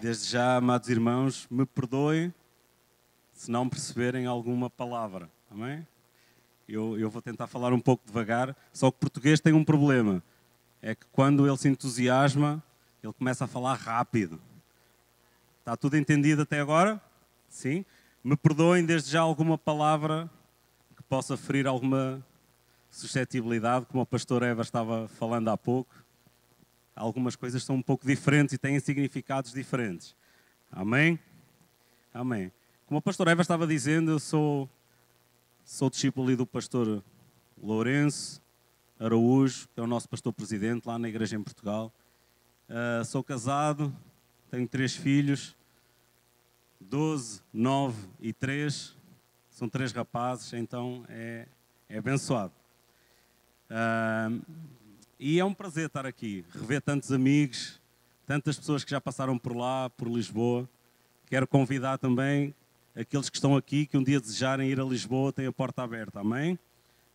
Desde já, amados irmãos, me perdoem se não perceberem alguma palavra, amém? Eu vou tentar falar um pouco devagar, só que o português tem um problema, é que quando ele se entusiasma, ele começa a falar rápido. Está tudo entendido até agora? Sim? Me perdoem desde já alguma palavra que possa ferir alguma suscetibilidade, como o pastor Eva estava falando há pouco. Algumas coisas são um pouco diferentes e têm significados diferentes. Amém? Amém. Como o pastor Eva estava dizendo, eu sou discípulo ali do pastor Lourenço Araújo, que é o nosso pastor-presidente lá na igreja em Portugal. Sou casado, tenho 3 filhos, 12, 9 e 3. São 3 rapazes, então é abençoado. E é um prazer estar aqui, rever tantos amigos, tantas pessoas que já passaram por lá, por Lisboa. Quero convidar também aqueles que estão aqui, que um dia desejarem ir a Lisboa, têm a porta aberta, amém?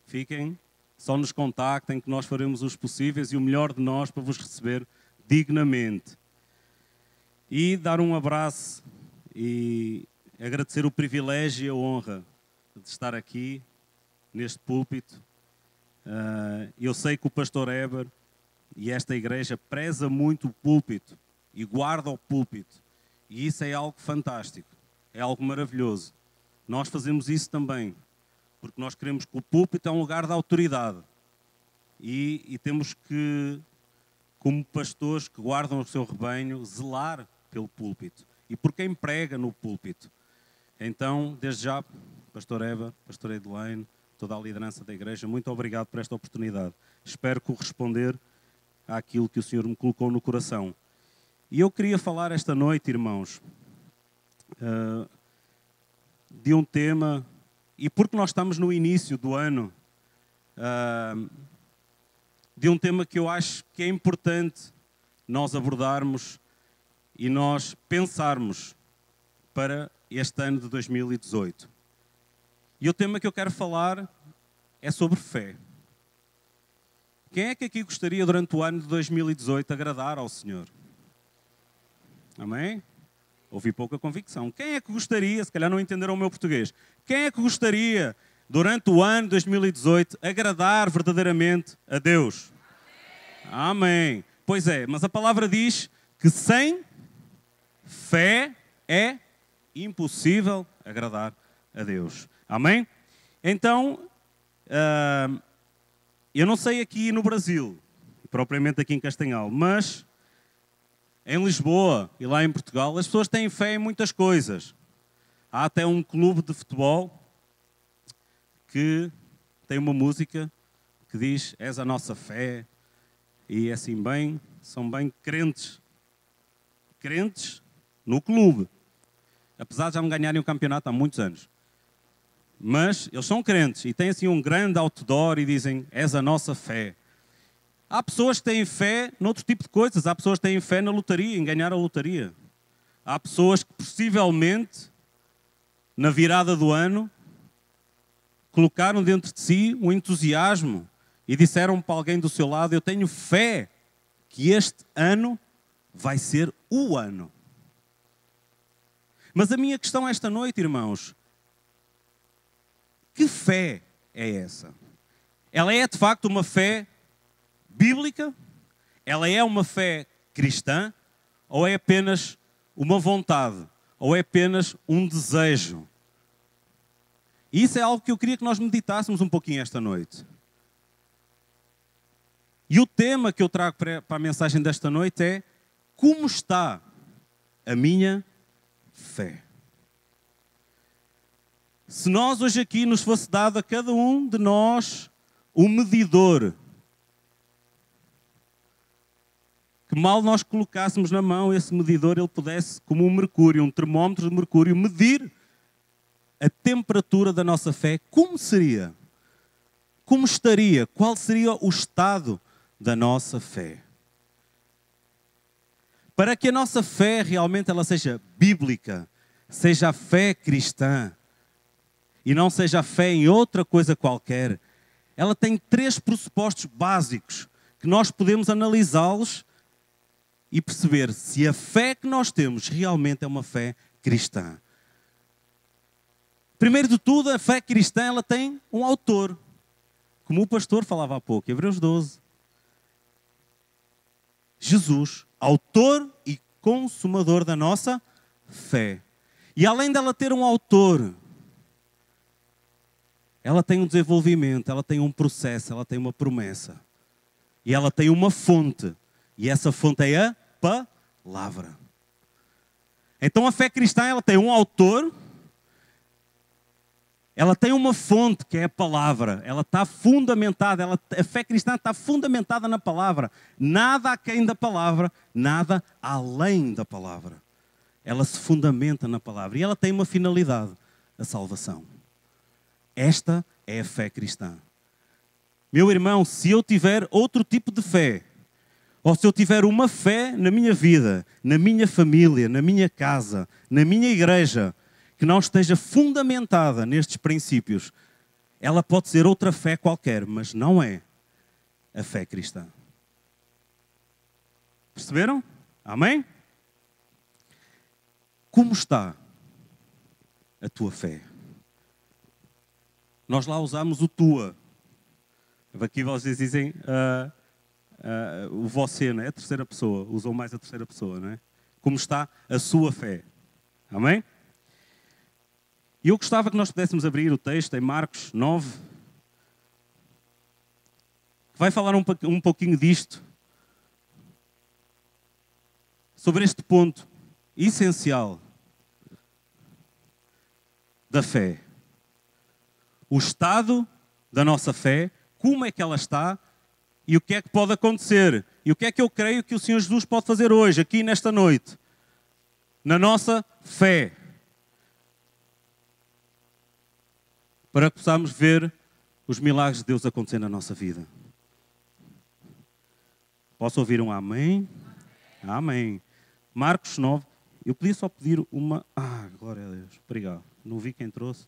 Fiquem, só nos contactem que nós faremos os possíveis e o melhor de nós para vos receber dignamente. E dar um abraço e agradecer o privilégio e a honra de estar aqui, neste púlpito. Eu sei que o pastor Eber e esta igreja preza muito o púlpito e guarda o púlpito. E isso é algo fantástico, é algo maravilhoso. Nós fazemos isso também, porque nós queremos que o púlpito é um lugar de autoridade. E temos que, como pastores que guardam o seu rebanho, zelar pelo púlpito e por quem prega no púlpito. Então, desde já, pastor Eva, pastor Edelaine, toda a liderança da igreja, muito obrigado por esta oportunidade. Espero corresponder àquilo que o Senhor me colocou no coração. E eu queria falar esta noite, irmãos, de um tema, e porque nós estamos no início do ano, de um tema que eu acho que é importante nós abordarmos e nós pensarmos para este ano de 2018. E o tema que eu quero falar é sobre fé. Quem é que aqui gostaria durante o ano de 2018 agradar ao Senhor? Amém? Ouvi pouca convicção. Quem é que gostaria, se calhar não entenderam o meu português, quem é que gostaria durante o ano de 2018 agradar verdadeiramente a Deus? Amém. Pois é, mas a palavra diz que sem fé é impossível agradar a Deus. Amém? Então, eu não sei aqui no Brasil, propriamente aqui em Castanhal, mas em Lisboa e lá em Portugal, as pessoas têm fé em muitas coisas. Há até um clube de futebol que tem uma música que diz: és a nossa fé. E assim são bem crentes. Crentes no clube. Apesar de já me ganharem o campeonato há muitos anos. Mas eles são crentes e têm assim um grande outdoor e dizem: és a nossa fé. Há pessoas que têm fé noutro tipo de coisas. Há pessoas que têm fé na lotaria, em ganhar a lotaria. Há pessoas que possivelmente, na virada do ano, colocaram dentro de si um entusiasmo e disseram para alguém do seu lado: eu tenho fé que este ano vai ser o ano. Mas a minha questão esta noite, irmãos, que fé é essa? Ela é de facto uma fé bíblica? Ela é uma fé cristã? Ou é apenas uma vontade? Ou é apenas um desejo? E isso é algo que eu queria que nós meditássemos um pouquinho esta noite. E o tema que eu trago para a mensagem desta noite é: como está a minha fé? Se nós hoje aqui nos fosse dado a cada um de nós um medidor, que mal nós colocássemos na mão esse medidor, ele pudesse, como um mercúrio, um termómetro de mercúrio, medir a temperatura da nossa fé, como seria? Como estaria? Qual seria o estado da nossa fé? Para que a nossa fé realmente ela seja bíblica, seja a fé cristã, e não seja a fé em outra coisa qualquer, ela tem 3 pressupostos básicos que nós podemos analisá-los e perceber se a fé que nós temos realmente é uma fé cristã. Primeiro de tudo, a fé cristã ela tem um autor. Como o pastor falava há pouco, Hebreus 12. Jesus, autor e consumador da nossa fé. E além dela ter um autor, ela tem um desenvolvimento, ela tem um processo, ela tem uma promessa. E ela tem uma fonte. E essa fonte é a palavra. Então a fé cristã ela tem um autor, ela tem uma fonte que é a palavra. Ela está fundamentada, a fé cristã está fundamentada na palavra. Nada aquém da palavra, nada além da palavra. Ela se fundamenta na palavra. E ela tem uma finalidade, a salvação. Esta é a fé cristã. Meu irmão, se eu tiver outro tipo de fé, ou se eu tiver uma fé na minha vida, na minha família, na minha casa, na minha igreja, que não esteja fundamentada nestes princípios, ela pode ser outra fé qualquer, mas não é a fé cristã. Perceberam? Amém? Como está a tua fé? Nós lá usamos o tua. Aqui vocês dizem o você, não é? A terceira pessoa. Usam mais a terceira pessoa, não é? Como está a sua fé? Amém? E eu gostava que nós pudéssemos abrir o texto em Marcos 9, que vai falar um pouquinho disto, sobre este ponto essencial da fé. O estado da nossa fé, como é que ela está e o que é que pode acontecer. E o que é que eu creio que o Senhor Jesus pode fazer hoje, aqui nesta noite, na nossa fé. Para que possamos ver os milagres de Deus acontecer na nossa vida. Posso ouvir um amém? Amém. Marcos 9. Eu podia só pedir uma... glória a Deus. Obrigado. Não vi quem trouxe.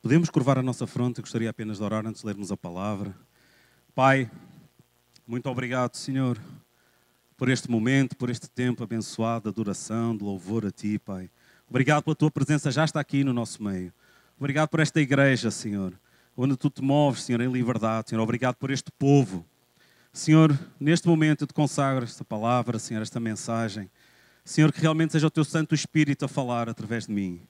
Podemos curvar a nossa fronte. Eu gostaria apenas de orar antes de lermos a palavra. Pai, muito obrigado, Senhor, por este momento, por este tempo abençoado de adoração, de louvor a Ti, Pai. Obrigado pela Tua presença, já está aqui no nosso meio. Obrigado por esta igreja, Senhor, onde Tu te moves, Senhor, em liberdade, Senhor. Obrigado por este povo. Senhor, neste momento eu te consagro esta palavra, Senhor, esta mensagem. Senhor, que realmente seja o Teu Santo Espírito a falar através de mim.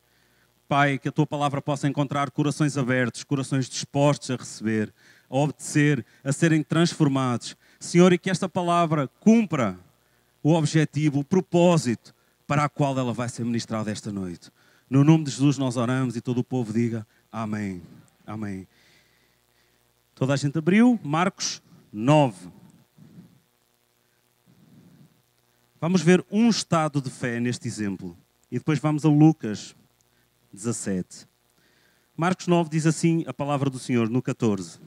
Pai, que a Tua palavra possa encontrar corações abertos, corações dispostos a receber, a obedecer, a serem transformados. Senhor, e que esta palavra cumpra o objetivo, o propósito para a qual ela vai ser ministrada esta noite. No nome de Jesus nós oramos e todo o povo diga amém. Amém. Toda a gente abriu? Marcos 9. Vamos ver um estado de fé neste exemplo. E depois vamos a Lucas 17. Marcos 9 diz assim a palavra do Senhor no 14.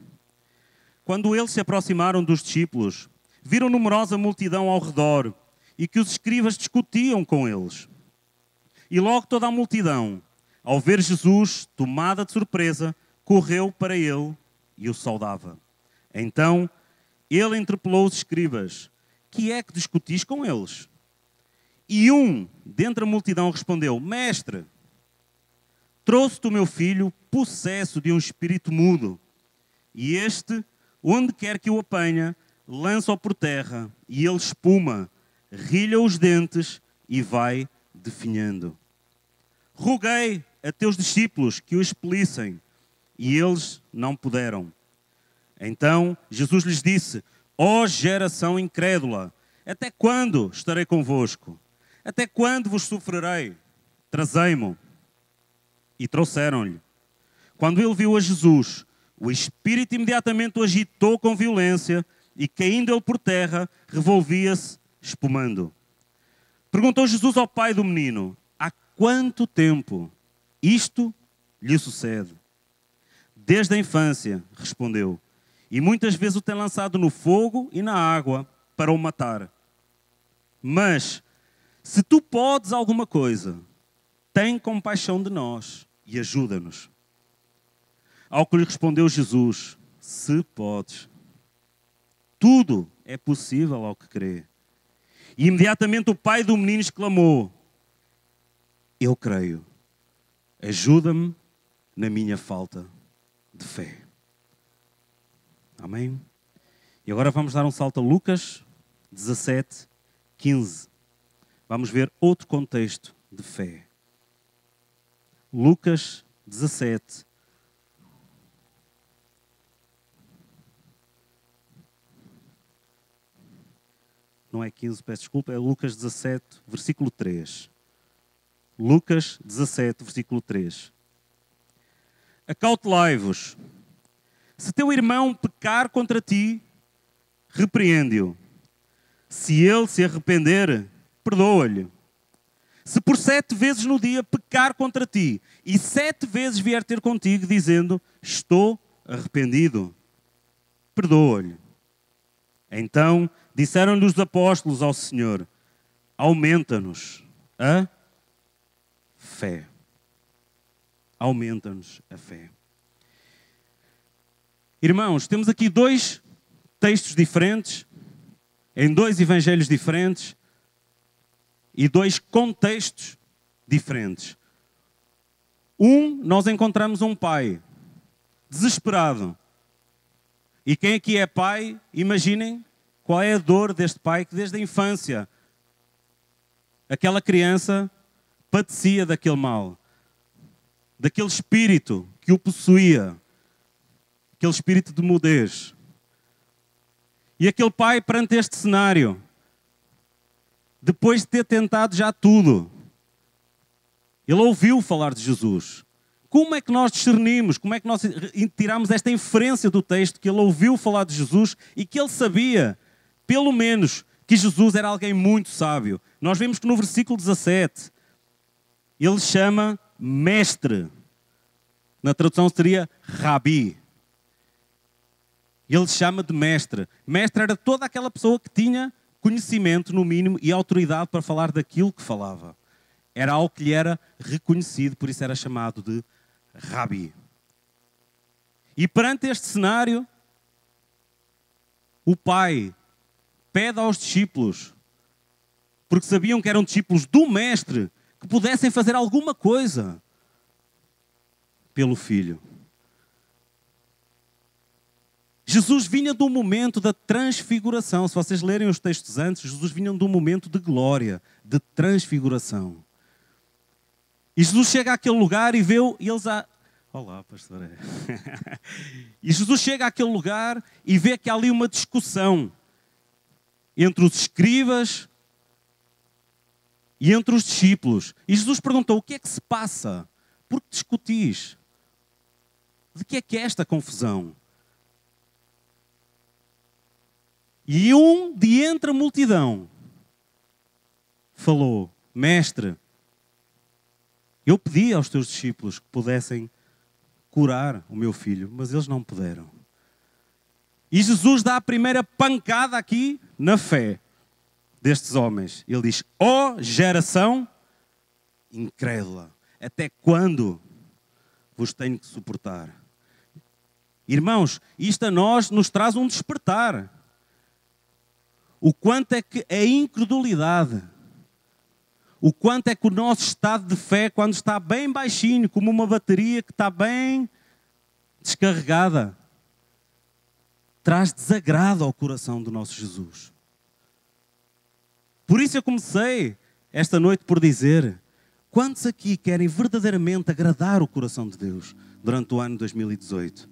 Quando eles se aproximaram dos discípulos, viram numerosa multidão ao redor e que os escribas discutiam com eles. E logo toda a multidão, ao ver Jesus, tomada de surpresa, correu para ele e o saudava. Então, ele interpelou os escribas: que é que discutis com eles? E um, dentre a multidão, respondeu: Mestre, trouxe-te o meu filho possesso de um espírito mudo, e este, onde quer que o apanha, lança-o por terra, e ele espuma, rilha os dentes e vai definhando. Roguei a teus discípulos que o expelissem, e eles não puderam. Então Jesus lhes disse: ó geração incrédula, até quando estarei convosco? Até quando vos sofrerei? Trazei-mo. E trouxeram-lhe. Quando ele viu a Jesus, o espírito imediatamente o agitou com violência e, caindo ele por terra, revolvia-se, espumando. Perguntou Jesus ao pai do menino: há quanto tempo isto lhe sucede? Desde a infância, respondeu, e muitas vezes o tem lançado no fogo e na água para o matar. Mas, se tu podes alguma coisa, tem compaixão de nós e ajuda-nos. Ao que lhe respondeu Jesus: se podes. Tudo é possível ao que crê. E imediatamente o pai do menino exclamou: eu creio, ajuda-me na minha falta de fé. Amém? E agora vamos dar um salto a Lucas 17, 15. Vamos ver outro contexto de fé. Lucas 17. Não é 15, peço desculpa, é Lucas 17, versículo 3. Lucas 17, versículo 3. Acautelai-vos. Se teu irmão pecar contra ti, repreende-o. Se ele se arrepender, perdoa-lhe. Se por 7 vezes no dia pecar contra ti, e 7 vezes vier ter contigo, dizendo, estou arrependido, perdoa-lhe. Então disseram-lhe os apóstolos ao Senhor, aumenta-nos a fé. Aumenta-nos a fé. Irmãos, temos aqui 2 textos diferentes, em 2 evangelhos diferentes e 2 contextos diferentes. Nós encontramos um pai desesperado. E quem aqui é pai, imaginem qual é a dor deste pai que desde a infância aquela criança padecia daquele mal, daquele espírito que o possuía, aquele espírito de mudez. E aquele pai, perante este cenário, depois de ter tentado já tudo, ele ouviu falar de Jesus. Como é que nós discernimos, como é que nós tiramos esta inferência do texto que ele ouviu falar de Jesus e que ele sabia, pelo menos, que Jesus era alguém muito sábio? Nós vemos que no versículo 17, ele chama mestre. Na tradução seria rabi. Ele chama de mestre. Mestre era toda aquela pessoa que tinha conhecimento, no mínimo, e autoridade para falar daquilo que falava. Era algo que lhe era reconhecido, por isso era chamado de rabi. E perante este cenário, o pai pede aos discípulos, porque sabiam que eram discípulos do mestre, que pudessem fazer alguma coisa pelo filho. Jesus vinha do momento da transfiguração. Se vocês lerem os textos antes, Jesus vinha de um momento de glória, de transfiguração. E Jesus chega àquele lugar e vê eles a... Olá, pastor. E Jesus chega àquele lugar e vê que há ali uma discussão entre os escribas e entre os discípulos. E Jesus perguntou, o que é que se passa? Por que discutis? De que é esta confusão? E de entre a multidão falou, mestre, eu pedi aos teus discípulos que pudessem curar o meu filho, mas eles não puderam. E Jesus dá a primeira pancada aqui na fé destes homens. Ele diz, ó geração incrédula, até quando vos tenho que suportar? Irmãos, isto a nós nos traz um despertar. O quanto é que a incredulidade, o quanto é que o nosso estado de fé, quando está bem baixinho, como uma bateria que está bem descarregada, traz desagrado ao coração do nosso Jesus. Por isso eu comecei esta noite por dizer, quantos aqui querem verdadeiramente agradar o coração de Deus durante o ano 2018?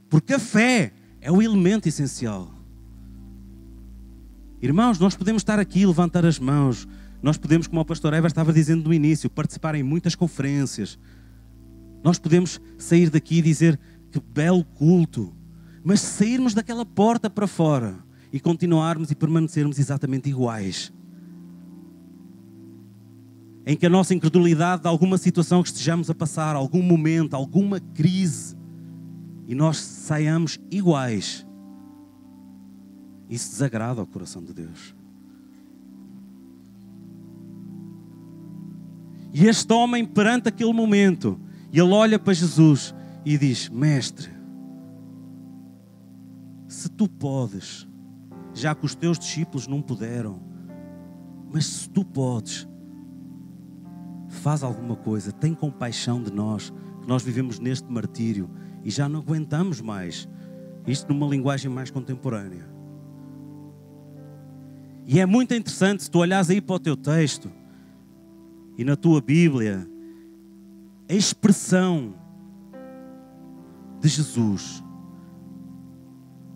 Porque a fé é o elemento essencial. Irmãos, nós podemos estar aqui, levantar as mãos. Nós podemos, como o pastor Eva estava dizendo no início, participar em muitas conferências. Nós podemos sair daqui e dizer que belo culto. Mas se sairmos daquela porta para fora e continuarmos e permanecermos exatamente iguais, em que a nossa incredulidade de alguma situação que estejamos a passar, algum momento, alguma crise, e nós saiamos iguais, isso desagrada ao coração de Deus. E este homem, perante aquele momento, ele olha para Jesus e diz, mestre, se tu podes, já que os teus discípulos não puderam, mas se tu podes, faz alguma coisa, tem compaixão de nós, que nós vivemos neste martírio e já não aguentamos mais. Isto numa linguagem mais contemporânea. E é muito interessante, se tu olhares aí para o teu texto e na tua Bíblia, a expressão de Jesus,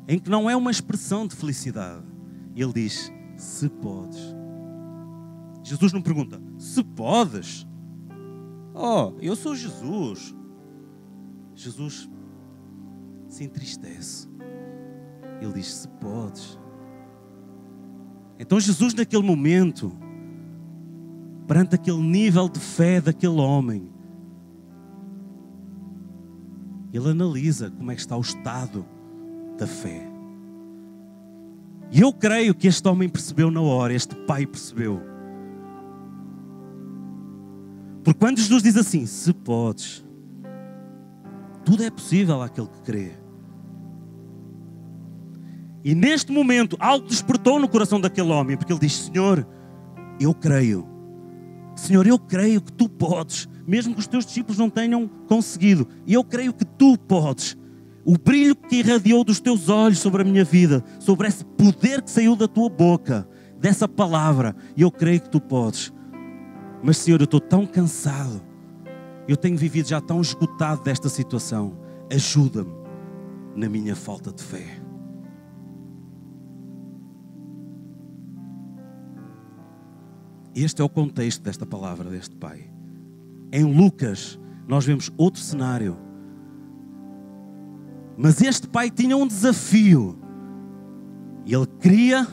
em que não é uma expressão de felicidade. Ele diz, se podes. Jesus não pergunta, se podes? Oh, eu sou Jesus. Jesus se entristece. Ele diz, se podes. Então Jesus naquele momento, perante aquele nível de fé daquele homem, ele analisa como é que está o estado da fé. E eu creio que este homem percebeu na hora, este pai percebeu. Porque quando Jesus diz assim, se podes, tudo é possível àquele que crê. E neste momento, algo despertou no coração daquele homem, porque ele diz, Senhor, eu creio. Senhor, eu creio que tu podes, mesmo que os teus discípulos não tenham conseguido. E eu creio que tu podes. O brilho que irradiou dos teus olhos sobre a minha vida, sobre esse poder que saiu da tua boca, dessa palavra, e eu creio que tu podes. Mas, Senhor, eu estou tão cansado, eu tenho vivido já tão esgotado desta situação. Ajuda-me na minha falta de fé. Este é o contexto desta palavra, deste pai. Em Lucas, nós vemos outro cenário. Mas este pai tinha um desafio. Ele queria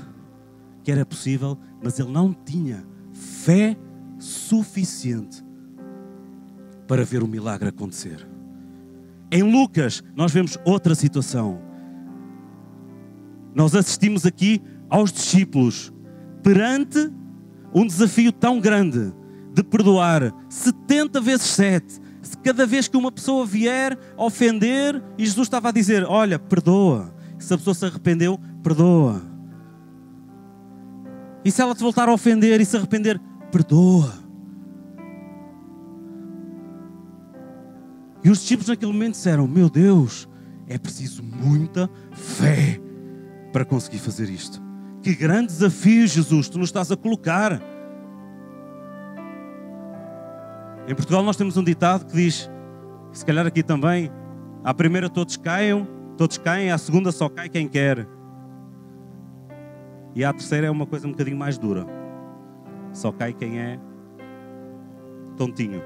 que era possível, mas ele não tinha fé suficiente para ver o milagre acontecer. Em Lucas, nós vemos outra situação. Nós assistimos aqui aos discípulos perante um desafio tão grande de perdoar 70 vezes 7. Cada vez que uma pessoa vier ofender, e Jesus estava a dizer, olha, perdoa. Se a pessoa se arrependeu, perdoa. E se ela te voltar a ofender e se arrepender, perdoa. E os discípulos naquele momento disseram, meu Deus, é preciso muita fé para conseguir fazer isto. Que grande desafio, Jesus, tu nos estás a colocar. Em Portugal nós temos um ditado que diz, se calhar aqui também, à primeira todos caem, à segunda só cai quem quer. E à terceira é uma coisa um bocadinho mais dura. Só cai quem é tontinho.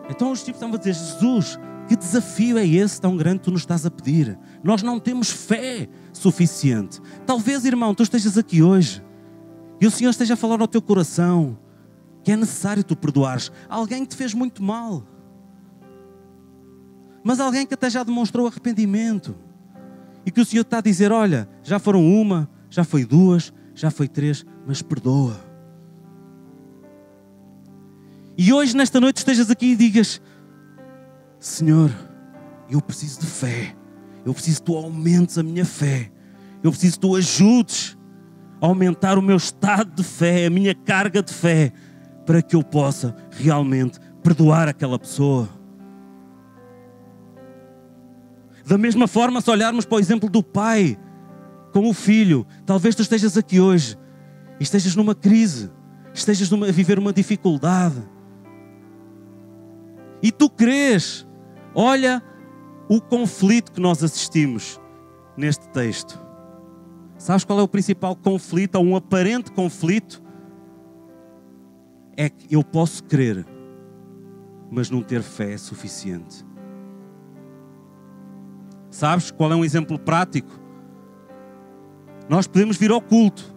Então os discípulos estavam a dizer, Jesus, que desafio é esse tão grande que tu nos estás a pedir? Nós não temos fé suficiente. Talvez, irmão, tu estejas aqui hoje e o Senhor esteja a falar ao teu coração que é necessário tu perdoares alguém que te fez muito mal. Mas alguém que até já demonstrou arrependimento. E que o Senhor está a dizer, olha, já foram uma, já foi duas, já foi três, mas perdoa. E hoje, nesta noite, estejas aqui e digas, Senhor, eu preciso de fé. Eu preciso que tu aumentes a minha fé. Eu preciso que tu ajudes a aumentar o meu estado de fé, a minha carga de fé, para que eu possa realmente perdoar aquela pessoa. Da mesma forma, se olharmos para o exemplo do pai com o filho, talvez tu estejas aqui hoje e estejas numa crise, estejas a viver uma dificuldade. E tu crês, olha o conflito que nós assistimos neste texto. Sabes qual é o principal conflito, ou um aparente conflito? É que eu posso crer, mas não ter fé suficiente. Sabes qual é um exemplo prático? Nós podemos vir ao culto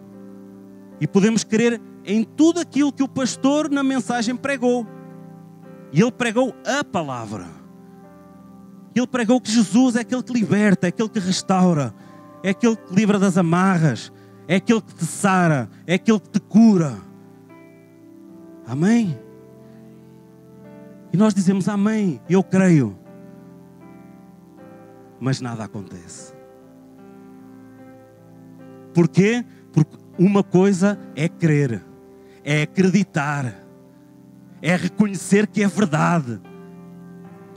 e podemos crer em tudo aquilo que o pastor na mensagem pregou. E ele pregou a palavra. Ele pregou que Jesus é aquele que liberta, é aquele que restaura, é aquele que te livra das amarras, é aquele que te sara, é aquele que te cura. Amém? E nós dizemos amém, eu creio. mas nada acontece. Porquê? Porque uma coisa é crer, é acreditar, é reconhecer que é verdade.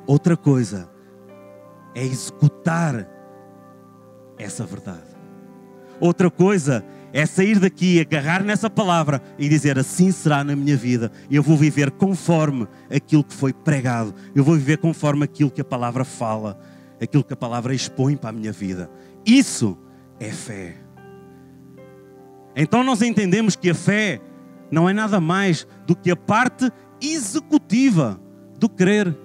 Outra coisa é executar essa verdade. Outra coisa é sair daqui, agarrar nessa palavra e dizer: assim será na minha vida. Eu vou viver conforme aquilo que foi pregado. Eu vou viver conforme aquilo que a palavra fala, aquilo que a palavra expõe para a minha vida. Isso é fé. Então nós entendemos que a fé não é nada mais do que a parte executiva do crer.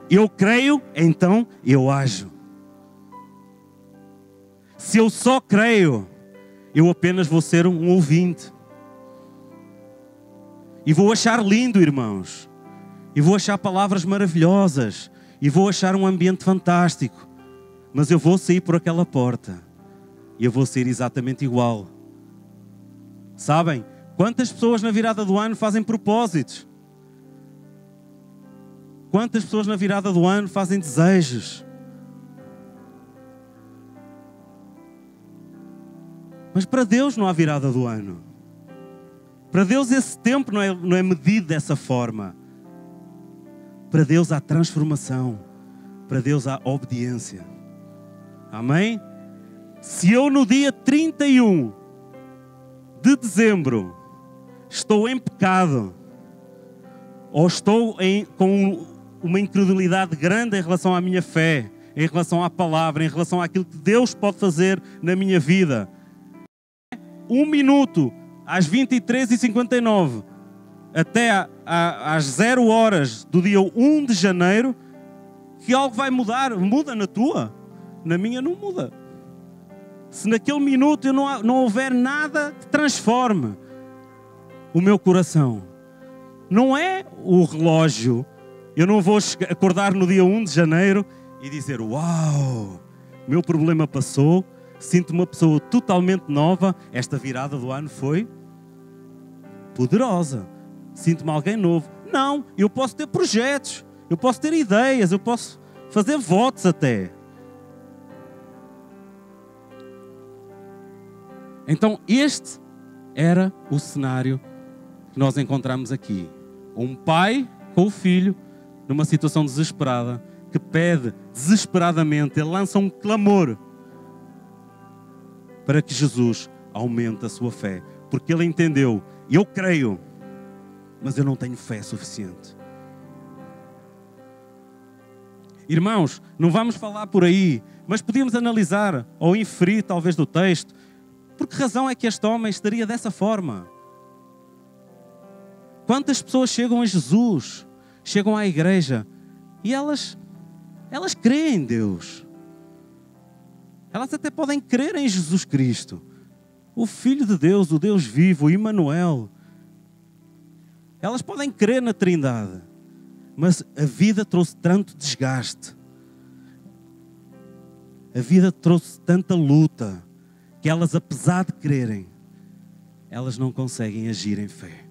Eu creio, então eu ajo. Se eu só creio, eu apenas vou ser um ouvinte. E vou achar lindo, irmãos. E vou achar palavras maravilhosas. E vou achar um ambiente fantástico. Mas eu vou sair por aquela porta. E eu vou ser exatamente igual. Sabem? Quantas pessoas na virada do ano fazem propósitos? Quantas pessoas na virada do ano fazem desejos? Mas para Deus não há virada do ano. Para Deus esse tempo não é medido dessa forma. Para Deus há transformação. Para Deus há obediência. Amém? Se eu no dia 31 de dezembro estou em pecado, ou estou com uma incredulidade grande em relação à minha fé, em relação à palavra, em relação àquilo que Deus pode fazer na minha vida, 1 minuto às 23h59 até às 0 horas do dia 1 de janeiro, que algo vai mudar. Muda na tua, na minha não muda. Se naquele minuto eu não houver nada que transforme o meu coração, não é o relógio. Eu não vou acordar no dia 1 de janeiro e dizer: uau, meu problema passou, sinto uma pessoa totalmente nova, esta virada do ano foi poderosa, sinto-me alguém novo. Não, eu posso ter projetos, eu posso ter ideias, eu posso fazer votos até. Então este era o cenário que nós encontramos aqui. Um pai com o filho numa situação desesperada, que pede desesperadamente, ele lança um clamor para que Jesus aumente a sua fé. Porque ele entendeu: eu creio, mas eu não tenho fé suficiente. Irmãos, não vamos falar por aí, mas podíamos analisar ou inferir talvez do texto, por que razão é que este homem estaria dessa forma? Quantas pessoas chegam a Jesus, chegam à igreja e elas creem em Deus. Elas até podem crer em Jesus Cristo, o Filho de Deus, o Deus vivo, o Emmanuel. Elas podem crer na Trindade, mas a vida trouxe tanto desgaste. A vida trouxe tanta luta, que elas, apesar de crerem, elas não conseguem agir em fé.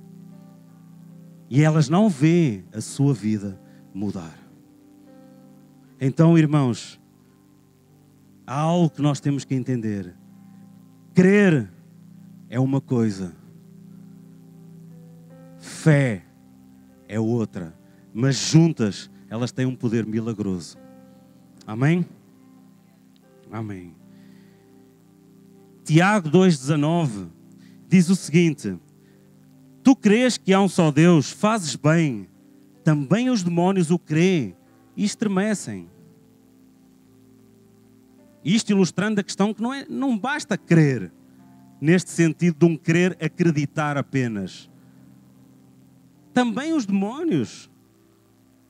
E elas não veem a sua vida mudar. Então, irmãos, há algo que nós temos que entender. Crer é uma coisa. Fé é outra. Mas juntas, elas têm um poder milagroso. Amém? Amém. Tiago 2,19 diz o seguinte: tu crês que há um só Deus, fazes bem. Também os demónios o creem e estremecem. Isto ilustrando a questão que não basta crer, neste sentido de um crer acreditar apenas. Também os demónios,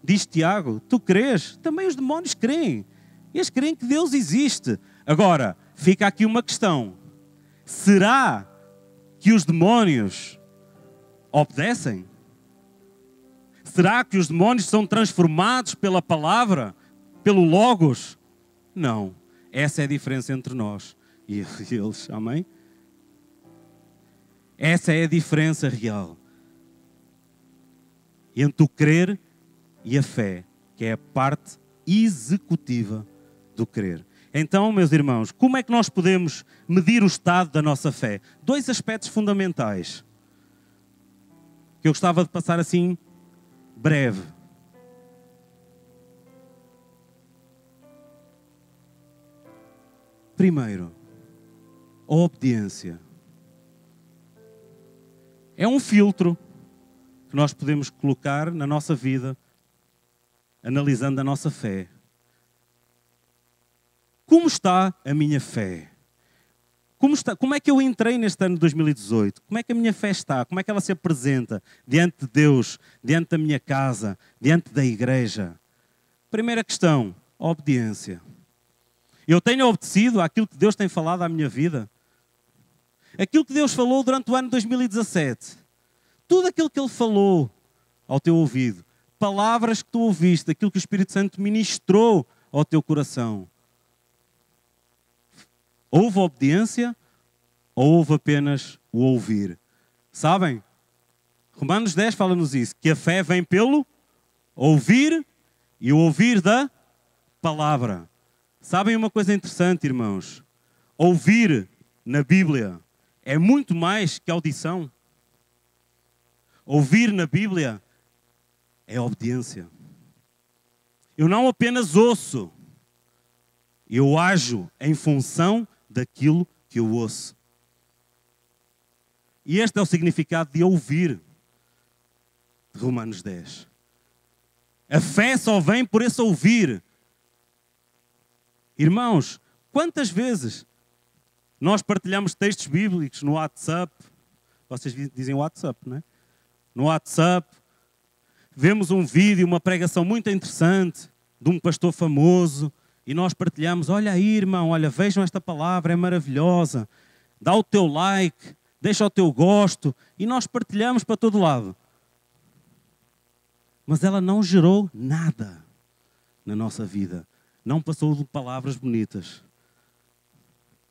diz Tiago, tu crês, também os demónios creem. Eles creem que Deus existe. Agora, fica aqui uma questão. Será que os demónios obedecem? Será que os demónios são transformados pela palavra, pelo Logos? Não. Essa é a diferença entre nós e eles. Amém? Essa é a diferença real entre o crer e a fé, que é a parte executiva do crer. Então, meus irmãos, como é que nós podemos medir o estado da nossa fé? 2 aspectos fundamentais que eu gostava de passar assim, breve. Primeiro, a obediência. É um filtro que nós podemos colocar na nossa vida, analisando a nossa fé. Como está a minha fé? Como é que eu entrei neste ano de 2018? Como é que a minha fé está? Como é que ela se apresenta diante de Deus, diante da minha casa, diante da igreja? Primeira questão, a obediência. Eu tenho obedecido àquilo que Deus tem falado à minha vida? Aquilo que Deus falou durante o ano de 2017. Tudo aquilo que Ele falou ao teu ouvido. Palavras que tu ouviste, aquilo que o Espírito Santo ministrou ao teu coração. Houve obediência ou houve apenas o ouvir? Sabem? Romanos 10 fala-nos isso, que a fé vem pelo ouvir e o ouvir da palavra. Sabem uma coisa interessante, irmãos? Ouvir na Bíblia é muito mais que audição. Ouvir na Bíblia é obediência. Eu não apenas ouço, eu ajo em função daquilo que eu ouço. E este é o significado de ouvir, de Romanos 10. A fé só vem por esse ouvir. Irmãos, quantas vezes nós partilhamos textos bíblicos no WhatsApp? Vocês dizem WhatsApp, não é? No WhatsApp, vemos um vídeo, uma pregação muito interessante de um pastor famoso e nós partilhamos, olha aí irmão, olha, vejam esta palavra, é maravilhosa, dá o teu like, deixa o teu gosto e nós partilhamos para todo lado. Mas ela não gerou nada na nossa vida, não passou de palavras bonitas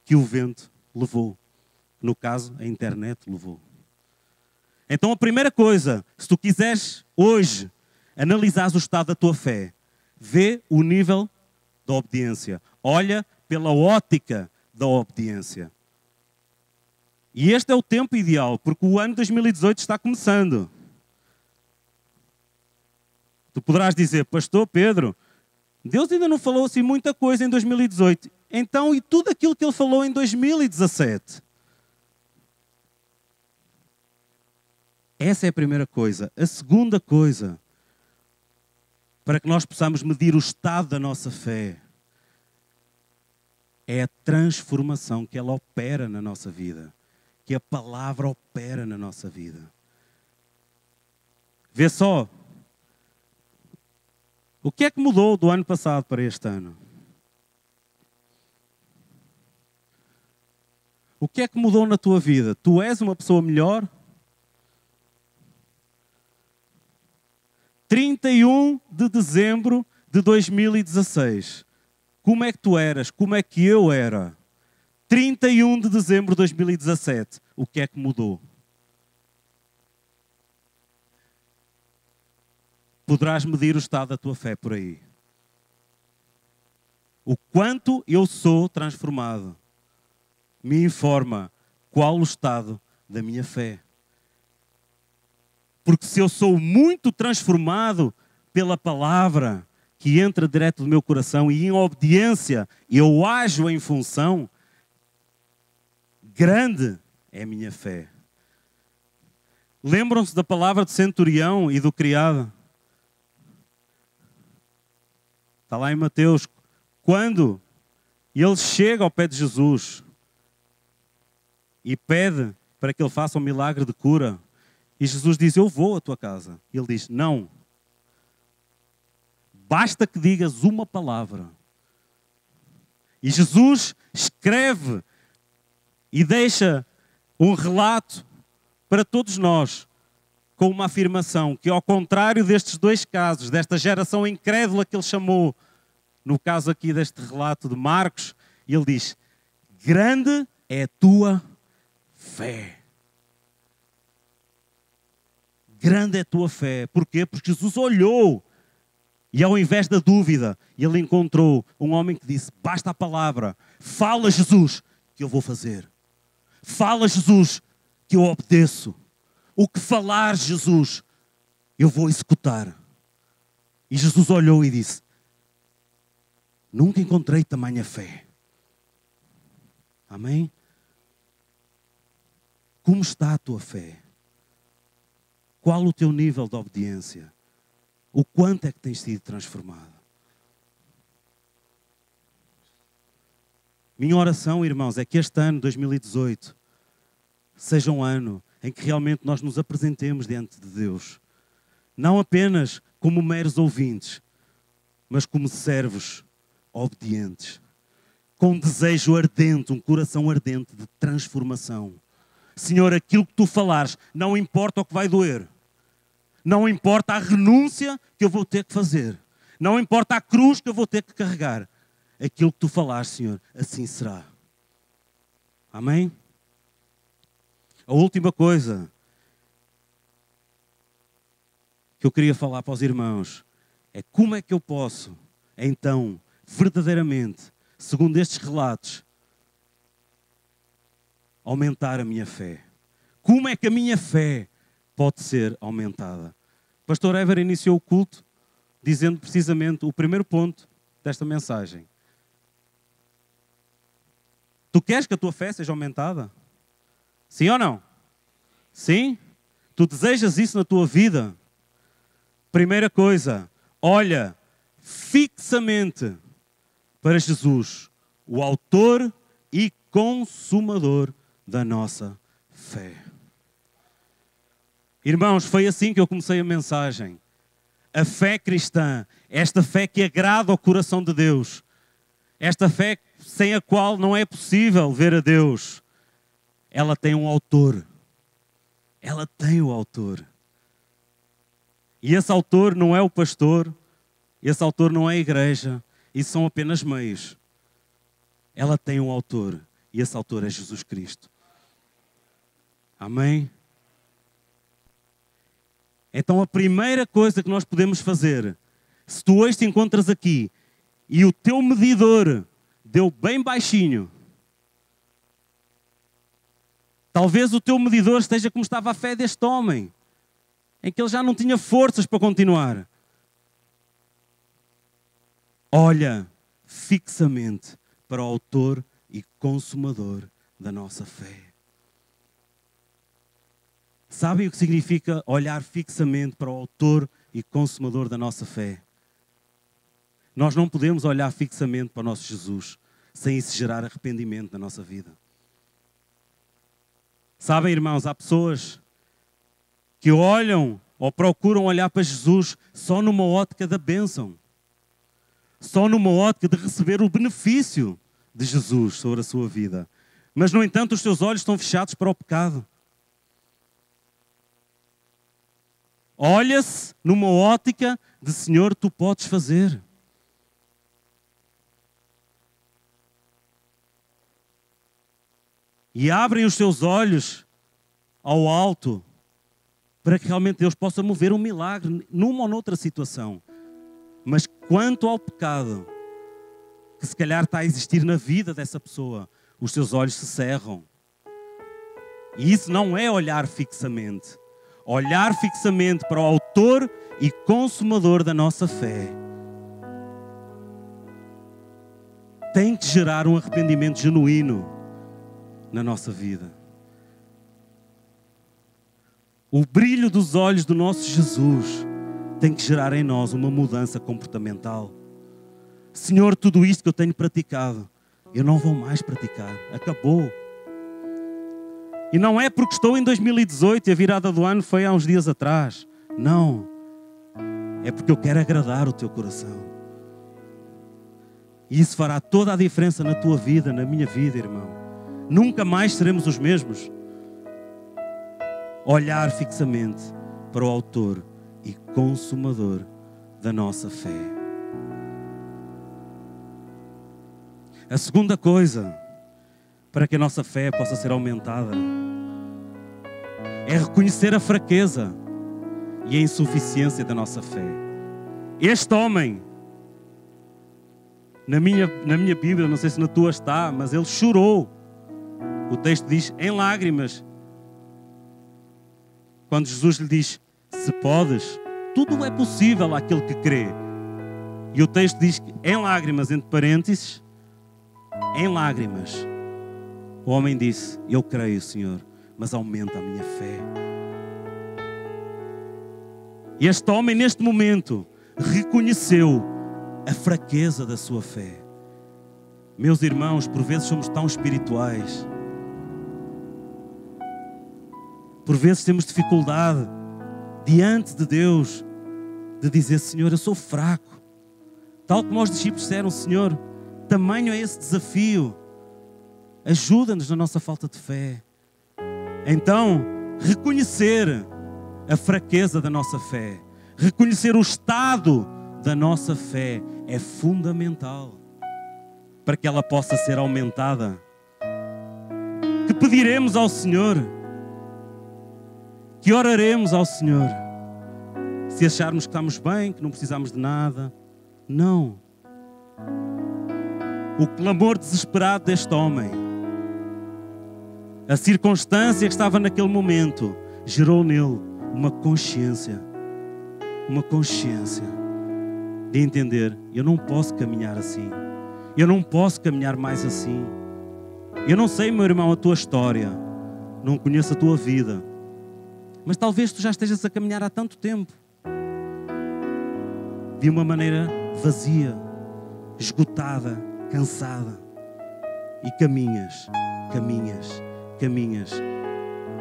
que o vento levou, no caso a internet levou. Então a primeira coisa, se tu quiseres hoje analisares o estado da tua fé, vê o nível da obediência. Olha pela ótica da obediência. E este é o tempo ideal, porque o ano 2018 está começando. Tu poderás dizer, pastor Pedro, Deus ainda não falou assim muita coisa em 2018. Então, e tudo aquilo que Ele falou em 2017? Essa é a primeira coisa. A segunda coisa, para que nós possamos medir o estado da nossa fé, é a transformação que ela opera na nossa vida. Que a palavra opera na nossa vida. Vê só. O que é que mudou do ano passado para este ano? O que é que mudou na tua vida? Tu és uma pessoa melhor? 31 de dezembro de 2016. Como é que tu eras? Como é que eu era? 31 de dezembro de 2017. O que é que mudou? Poderás medir o estado da tua fé por aí. O quanto eu sou transformado me informa qual o estado da minha fé. Porque se eu sou muito transformado pela palavra que entra direto do meu coração e em obediência eu ajo em função, grande é a minha fé. Lembram-se da palavra do centurião e do criado? Está lá em Mateus. Quando ele chega ao pé de Jesus e pede para que ele faça um milagre de cura, e Jesus diz, eu vou à tua casa. E ele diz, não. Basta que digas uma palavra. E Jesus escreve e deixa um relato para todos nós, com uma afirmação que, ao contrário destes dois casos, desta geração incrédula que ele chamou, no caso aqui deste relato de Marcos, ele diz, grande é a tua fé. Grande é a tua fé. Porquê? Porque Jesus olhou E ao invés da dúvida, ele encontrou um homem que disse: basta a palavra, fala Jesus, que eu vou fazer. Fala Jesus, que eu obedeço. O que falar Jesus, eu vou executar. E Jesus olhou e disse: nunca encontrei tamanha fé. Amém? Como está a tua fé? Qual o teu nível de obediência? O quanto é que tens sido transformado? Minha oração, irmãos, é que este ano, 2018, seja um ano em que realmente nós nos apresentemos diante de Deus. Não apenas como meros ouvintes, mas como servos obedientes. Com um desejo ardente, um coração ardente de transformação. Senhor, aquilo que tu falares, não importa o que vai doer. Não importa a renúncia que eu vou ter que fazer. Não importa a cruz que eu vou ter que carregar. Aquilo que tu falares, Senhor, assim será. Amém? A última coisa que eu queria falar para os irmãos é como é que eu posso, então, verdadeiramente, segundo estes relatos, aumentar a minha fé. Como é que a minha fé pode ser aumentada? Pastor Ever iniciou o culto dizendo precisamente o primeiro ponto desta mensagem. Tu queres que a tua fé seja aumentada? Sim ou não? Sim? Tu desejas isso na tua vida? Primeira coisa, olha fixamente para Jesus, o autor e consumador da nossa fé. Irmãos, foi assim que eu comecei a mensagem. A fé cristã, esta fé que agrada ao coração de Deus, esta fé sem a qual não é possível ver a Deus, ela tem um autor. Ela tem o autor. E esse autor não é o pastor, esse autor não é a igreja, isso são apenas meios. Ela tem um autor, e esse autor é Jesus Cristo. Amém? Então a primeira coisa que nós podemos fazer, se tu hoje te encontras aqui e o teu medidor deu bem baixinho, talvez o teu medidor esteja como estava a fé deste homem, em que ele já não tinha forças para continuar. Olha fixamente para o autor e consumador da nossa fé. Sabem o que significa olhar fixamente para o autor e consumador da nossa fé? Nós não podemos olhar fixamente para o nosso Jesus sem isso gerar arrependimento na nossa vida. Sabem, irmãos, há pessoas que olham ou procuram olhar para Jesus só numa ótica da bênção. Só numa ótica de receber o benefício de Jesus sobre a sua vida. Mas, no entanto, os seus olhos estão fechados para o pecado. Olha-se numa ótica de Senhor, tu podes fazer. E abrem os seus olhos ao alto para que realmente Deus possa mover um milagre numa ou noutra situação. Mas quanto ao pecado que se calhar está a existir na vida dessa pessoa, os seus olhos se cerram. E isso não é olhar fixamente. Olhar fixamente para o autor e consumador da nossa fé tem que gerar um arrependimento genuíno na nossa vida. O brilho dos olhos do nosso Jesus tem que gerar em nós uma mudança comportamental. Senhor, tudo isto que eu tenho praticado, eu não vou mais praticar. Acabou. E não é porque estou em 2018 e a virada do ano foi há uns dias atrás. Não. É porque eu quero agradar o teu coração. E isso fará toda a diferença na tua vida, na minha vida, irmão. Nunca mais seremos os mesmos. Olhar fixamente para o autor e consumador da nossa fé. A segunda coisa para que a nossa fé possa ser aumentada é reconhecer a fraqueza e a insuficiência da nossa fé. Este homem, na minha Bíblia, não sei se na tua está, mas ele chorou. O texto diz em lágrimas. Quando Jesus lhe diz, se podes, tudo é possível àquele que crê. E o texto diz que em lágrimas, entre parênteses, em lágrimas, o homem disse, eu creio, Senhor, mas aumenta a minha fé. E este homem, neste momento, reconheceu a fraqueza da sua fé. Meus irmãos, por vezes somos tão espirituais. Por vezes temos dificuldade diante de Deus de dizer, Senhor, eu sou fraco. Tal como os discípulos disseram, Senhor, tamanho é esse desafio. Ajuda-nos na nossa falta de fé. Então, reconhecer a fraqueza da nossa fé, reconhecer o estado da nossa fé é fundamental para que ela possa ser aumentada. Que pediremos ao Senhor, que oraremos ao Senhor, se acharmos que estamos bem, que não precisamos de nada. Não. O clamor desesperado deste homem, a circunstância que estava naquele momento, gerou nele uma consciência de entender, eu não posso caminhar assim, eu não posso caminhar mais assim. Eu não sei, meu irmão, a tua história, não conheço a tua vida, mas talvez tu já estejas a caminhar há tanto tempo, de uma maneira vazia, esgotada, cansada, e caminhas,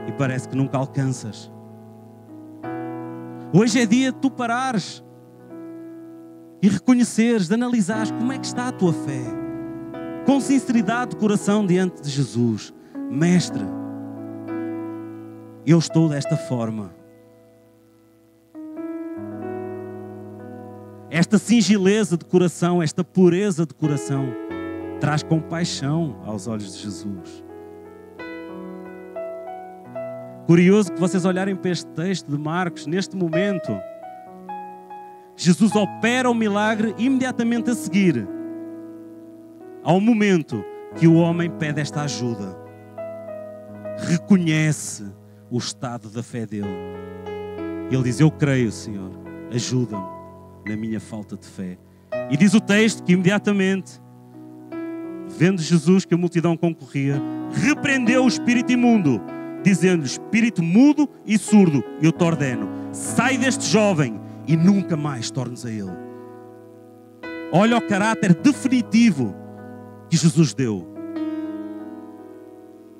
e parece que nunca alcanças. Hoje é dia de tu parares e reconheceres, de analisares como é que está a tua fé, com sinceridade de coração diante de Jesus. Mestre, eu estou desta forma. Esta singeleza de coração, esta pureza de coração, traz compaixão aos olhos de Jesus. Curioso que vocês olharem para este texto de Marcos, neste momento, Jesus opera o milagre imediatamente a seguir ao momento que o homem pede esta ajuda. Reconhece o estado da fé dele. Ele diz, eu creio, Senhor, ajuda-me na minha falta de fé. E diz o texto que imediatamente, vendo Jesus que a multidão concorria, repreendeu o espírito imundo, dizendo-lhe, espírito mudo e surdo, eu te ordeno, sai deste jovem e nunca mais tornes a ele. Olha o caráter definitivo que Jesus deu.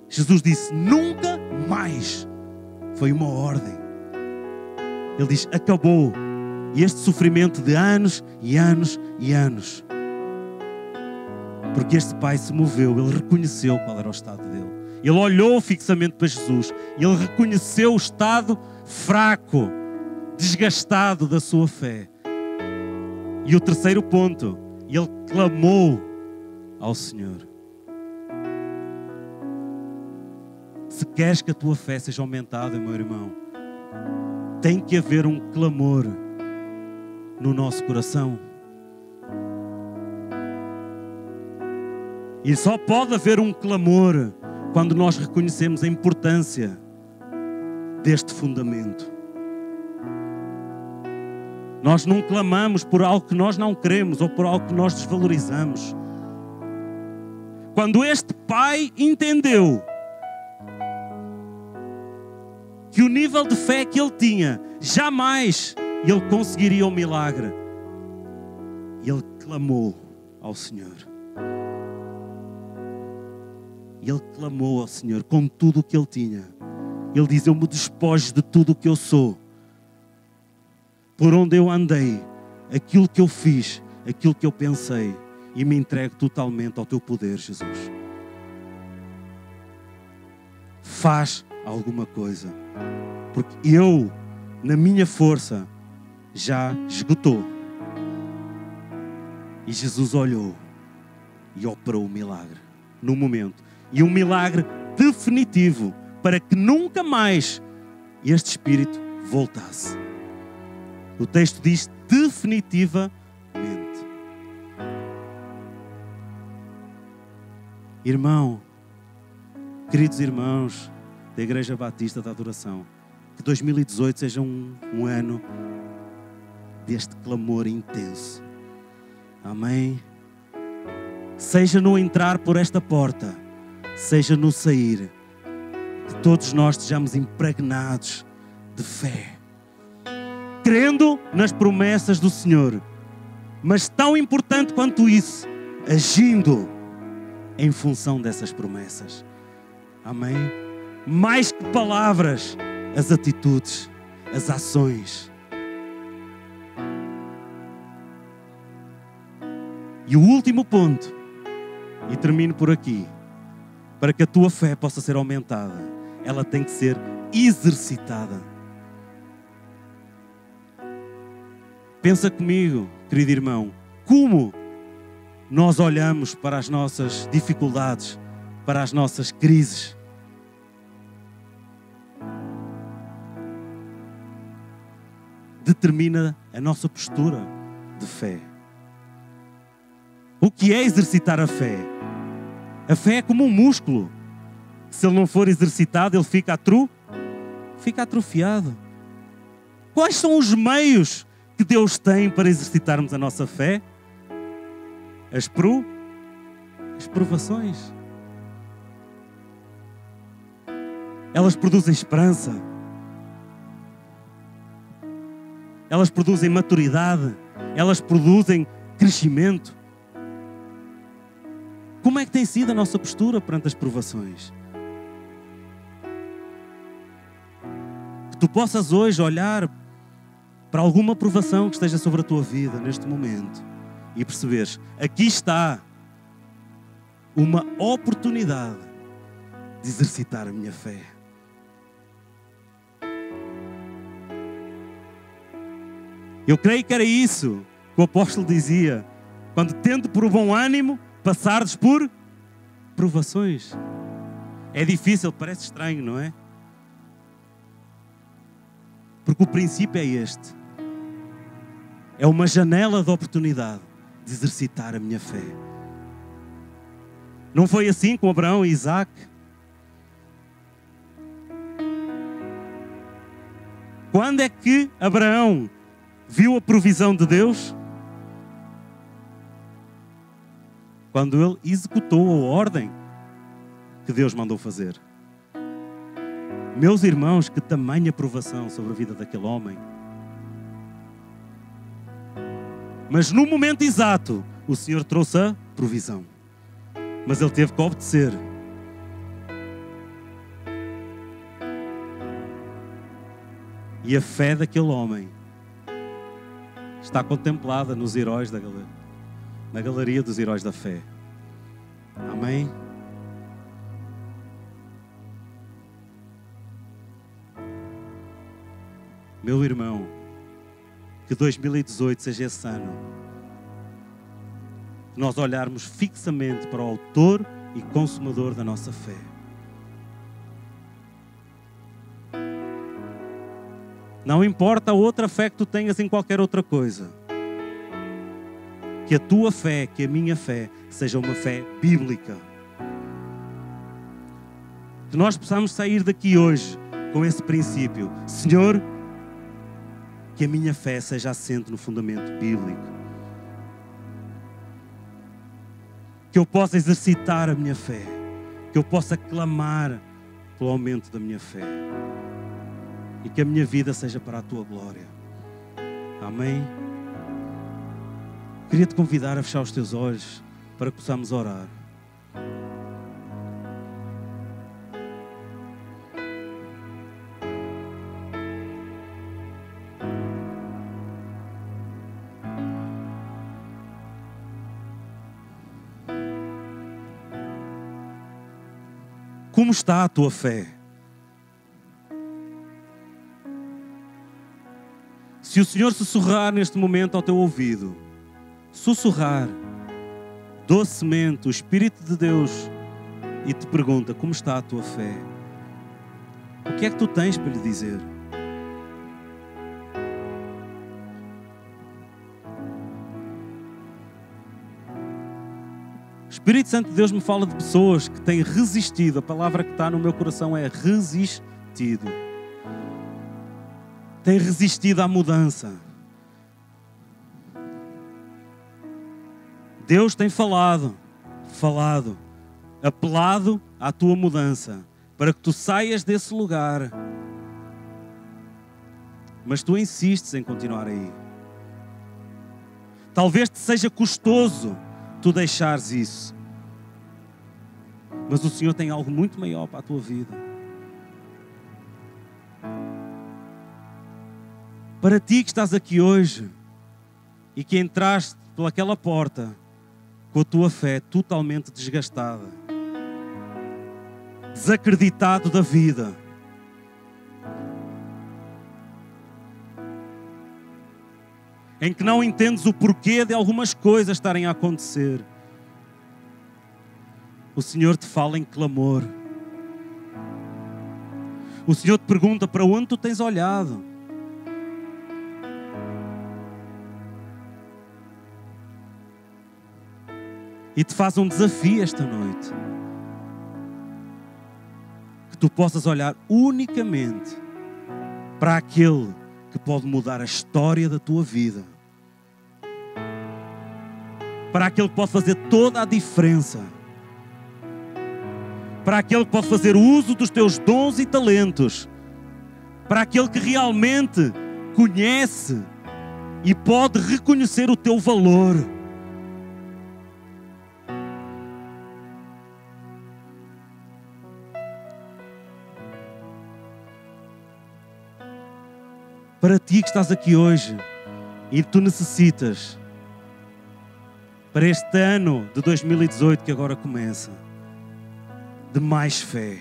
Jesus disse, nunca mais. Foi uma ordem. Ele diz, acabou. E este sofrimento de anos e anos e anos. Porque este pai se moveu, ele reconheceu qual era o estado dele. Ele olhou fixamente para Jesus e ele reconheceu o estado fraco, desgastado da sua fé. E o terceiro ponto, ele clamou ao Senhor. Se queres que a tua fé seja aumentada, meu irmão, tem que haver um clamor no nosso coração. E só pode haver um clamor quando nós reconhecemos a importância deste fundamento. Nós não clamamos por algo que nós não queremos ou por algo que nós desvalorizamos. Quando este pai entendeu que o nível de fé que ele tinha, jamais ele conseguiria o milagre, ele clamou ao Senhor. Ele clamou ao Senhor com tudo o que ele tinha. Ele diz, eu me despojo de tudo o que eu sou. Por onde eu andei, aquilo que eu fiz, aquilo que eu pensei, e me entrego totalmente ao teu poder, Jesus. Faz alguma coisa. Porque eu, na minha força, já esgotou. E Jesus olhou e operou o milagre no momento. E um milagre definitivo para que nunca mais este espírito voltasse. O texto diz definitivamente. Irmão, queridos irmãos da Igreja Batista da Adoração, que 2018 seja um ano deste clamor intenso. Amém? Seja no entrar por esta porta, seja no sair, que todos nós estejamos impregnados de fé, crendo nas promessas do Senhor, mas tão importante quanto isso, agindo em função dessas promessas. Amém? Mais que palavras, as atitudes, as ações. E o último ponto, e termino por aqui, para que a tua fé possa ser aumentada, ela tem que ser exercitada. Pensa comigo, querido irmão, como nós olhamos para as nossas dificuldades, para as nossas crises. Determina a nossa postura de fé. O que é exercitar a fé? A fé é como um músculo. Se ele não for exercitado, ele fica atrofiado. Quais são os meios que Deus tem para exercitarmos a nossa fé? As provações. Elas produzem esperança. Elas produzem maturidade. Elas produzem crescimento. Como é que tem sido a nossa postura perante as provações? Que tu possas hoje olhar para alguma provação que esteja sobre a tua vida neste momento e perceberes, aqui está uma oportunidade de exercitar a minha fé. Eu creio que era isso que o apóstolo dizia, quando tendo por bom ânimo, passardes por provações. É difícil, parece estranho, não é? Porque o princípio é este. É uma janela de oportunidade de exercitar a minha fé. Não foi assim com Abraão e Isaac? Quando é que Abraão viu a provisão de Deus? Quando ele executou a ordem que Deus mandou fazer. Meus irmãos, que tamanha provação sobre a vida daquele homem. Mas no momento exato, o Senhor trouxe a provisão. Mas ele teve que obedecer. E a fé daquele homem está contemplada nos heróis na galeria dos heróis da fé. Amém? Meu irmão, que 2018 seja esse ano que nós olharmos fixamente para o autor e consumador da nossa fé. Não importa a outra fé que tu tenhas em qualquer outra coisa. Que a tua fé, que a minha fé, seja uma fé bíblica. Que nós possamos sair daqui hoje com esse princípio. Senhor, que a minha fé seja assente no fundamento bíblico. Que eu possa exercitar a minha fé. Que eu possa clamar pelo aumento da minha fé. E que a minha vida seja para a tua glória. Amém? Queria te convidar a fechar os teus olhos para que possamos orar. Como está a tua fé? Se o Senhor sussurrar neste momento ao teu ouvido, sussurrar docemente o Espírito de Deus e te pergunta como está a tua fé, o que é que tu tens para lhe dizer? O Espírito Santo de Deus me fala de pessoas que têm resistido. A palavra que está no meu coração é resistido. Têm resistido à mudança. Deus tem falado, apelado à tua mudança, para que tu saias desse lugar. Mas tu insistes em continuar aí. Talvez te seja custoso tu deixares isso. Mas o Senhor tem algo muito maior para a tua vida. Para ti que estás aqui hoje e que entraste pelaquela porta com a tua fé totalmente desgastada, desacreditado da vida, em que não entendes o porquê de algumas coisas estarem a acontecer, o Senhor te fala em clamor. O Senhor te pergunta para onde tu tens olhado. E te faz um desafio esta noite. Que tu possas olhar unicamente para aquele que pode mudar a história da tua vida. Para aquele que pode fazer toda a diferença. Para aquele que pode fazer uso dos teus dons e talentos. Para aquele que realmente conhece e pode reconhecer o teu valor. Para ti que estás aqui hoje e tu necessitas, para este ano de 2018 que agora começa, de mais fé.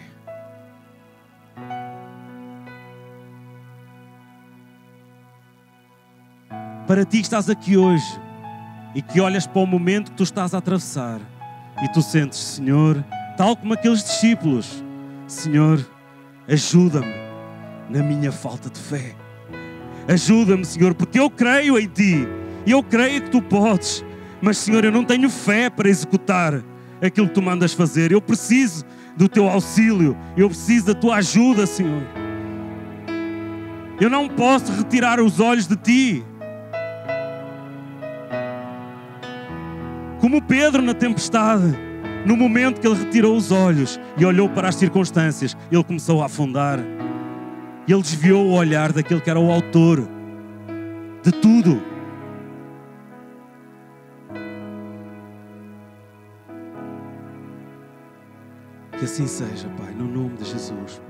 Para ti que estás aqui hoje e que olhas para o momento que tu estás a atravessar e tu sentes, Senhor, tal como aqueles discípulos, Senhor, ajuda-me na minha falta de fé. Ajuda-me, Senhor, porque eu creio em Ti. E eu creio que Tu podes. Mas, Senhor, eu não tenho fé para executar aquilo que Tu mandas fazer. Eu preciso do Teu auxílio. Eu preciso da Tua ajuda, Senhor. Eu não posso retirar os olhos de Ti. Como Pedro na tempestade. No momento que ele retirou os olhos e olhou para as circunstâncias, ele começou a afundar. E ele desviou o olhar daquele que era o autor de tudo. Que assim seja, Pai, no nome de Jesus.